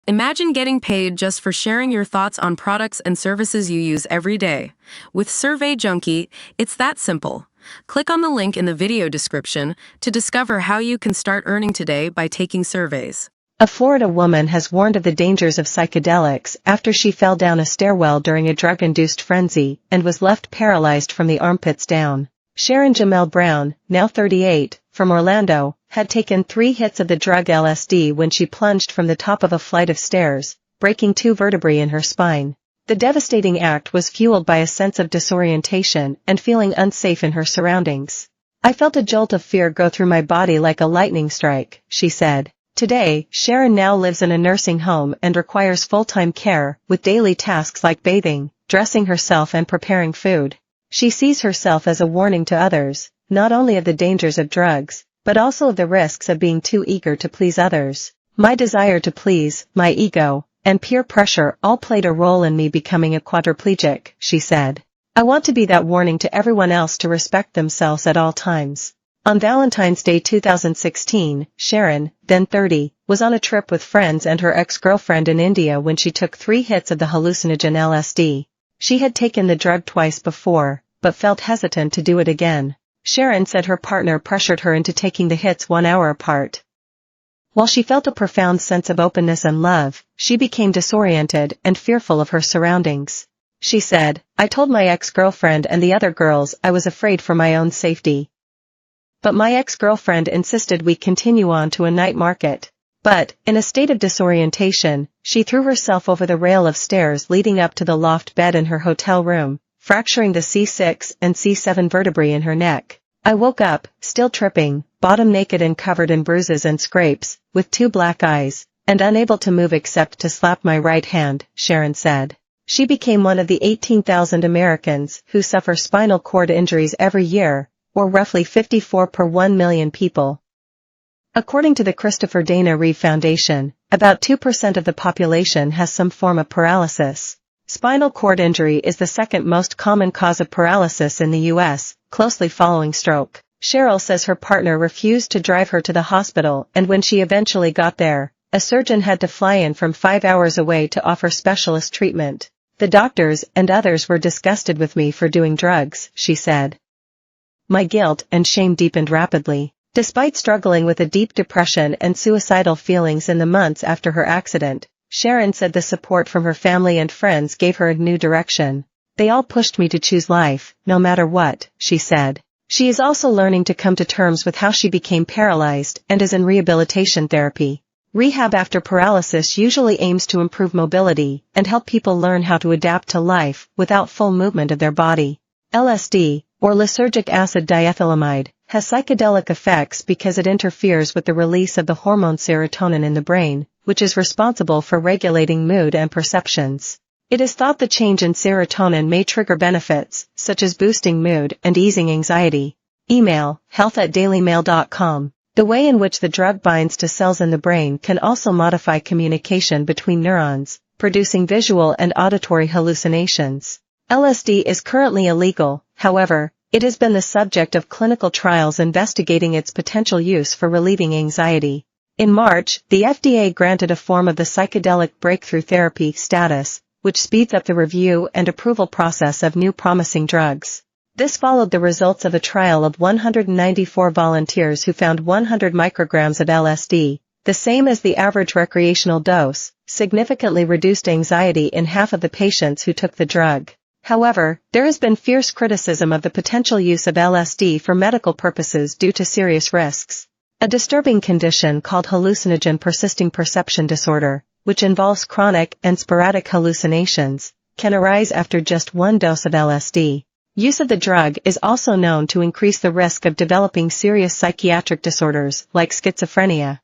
Imagine getting paid just for sharing your thoughts on products and services you use every day. With Survey Junkie, it's that simple. Click on the link in the video description to discover how you can start earning today by taking surveys. A Florida woman has warned of the dangers of psychedelics after she fell down a stairwell during a drug-induced frenzy and was left paralyzed from the armpits down. Sharon Jamel Brown, now 38, from Orlando, had taken 3 hits of the drug LSD when she plunged from the top of a flight of stairs, breaking 2 vertebrae in her spine. The devastating act was fueled by a sense of disorientation and feeling unsafe in her surroundings. "I felt a jolt of fear go through my body like a lightning strike," she said. Today, Sharon now lives in a nursing home and requires full-time care, with daily tasks like bathing, dressing herself and preparing food. She sees herself as a warning to others, not only of the dangers of drugs, but also of the risks of being too eager to please others. "My desire to please, my ego, and peer pressure all played a role in me becoming a quadriplegic," she said. "I want to be that warning to everyone else to respect themselves at all times." On Valentine's Day 2016, Sharon, then 30, was on a trip with friends and her ex-girlfriend in India when she took 3 hits of the hallucinogen LSD. She had taken the drug twice before, but felt hesitant to do it again. Sharon said her partner pressured her into taking the hits 1 hour apart. While she felt a profound sense of openness and love, she became disoriented and fearful of her surroundings. She said, "I told my ex-girlfriend and the other girls I was afraid for my own safety. But my ex-girlfriend insisted we continue on to a night market." But, in a state of disorientation, she threw herself over the rail of stairs leading up to the loft bed in her hotel room, fracturing the C6 and C7 vertebrae in her neck. "I woke up, still tripping, bottom naked and covered in bruises and scrapes, with 2 black eyes, and unable to move except to slap my right hand," Sharon said. She became one of the 18,000 Americans who suffer spinal cord injuries every year, or roughly 54 per 1 million people. According to the Christopher Dana Reeve Foundation, about 2% of the population has some form of paralysis. Spinal cord injury is the second most common cause of paralysis in the U.S., closely following stroke. Cheryl says her partner refused to drive her to the hospital, and when she eventually got there, a surgeon had to fly in from 5 hours away to offer specialist treatment. "The doctors and others were disgusted with me for doing drugs," she said. "My guilt and shame deepened rapidly." Despite struggling with a deep depression and suicidal feelings in the months after her accident, Sharon said the support from her family and friends gave her a new direction. "They all pushed me to choose life, no matter what," she said. She is also learning to come to terms with how she became paralyzed and is in rehabilitation therapy. Rehab after paralysis usually aims to improve mobility and help people learn how to adapt to life without full movement of their body. LSD, or lysergic acid diethylamide, has psychedelic effects because it interferes with the release of the hormone serotonin in the brain, which is responsible for regulating mood and perceptions. It is thought the change in serotonin may trigger benefits, such as boosting mood and easing anxiety. Email, health@dailymail.com. The way in which the drug binds to cells in the brain can also modify communication between neurons, producing visual and auditory hallucinations. LSD is currently illegal, however, it has been the subject of clinical trials investigating its potential use for relieving anxiety. In March, the FDA granted a form of the psychedelic breakthrough therapy status, which speeds up the review and approval process of new promising drugs. This followed the results of a trial of 194 volunteers who found 100 micrograms of LSD, the same as the average recreational dose, significantly reduced anxiety in half of the patients who took the drug. However, there has been fierce criticism of the potential use of LSD for medical purposes due to serious risks. A disturbing condition called hallucinogen persisting perception disorder, which involves chronic and sporadic hallucinations, can arise after just 1 dose of LSD. Use of the drug is also known to increase the risk of developing serious psychiatric disorders like schizophrenia.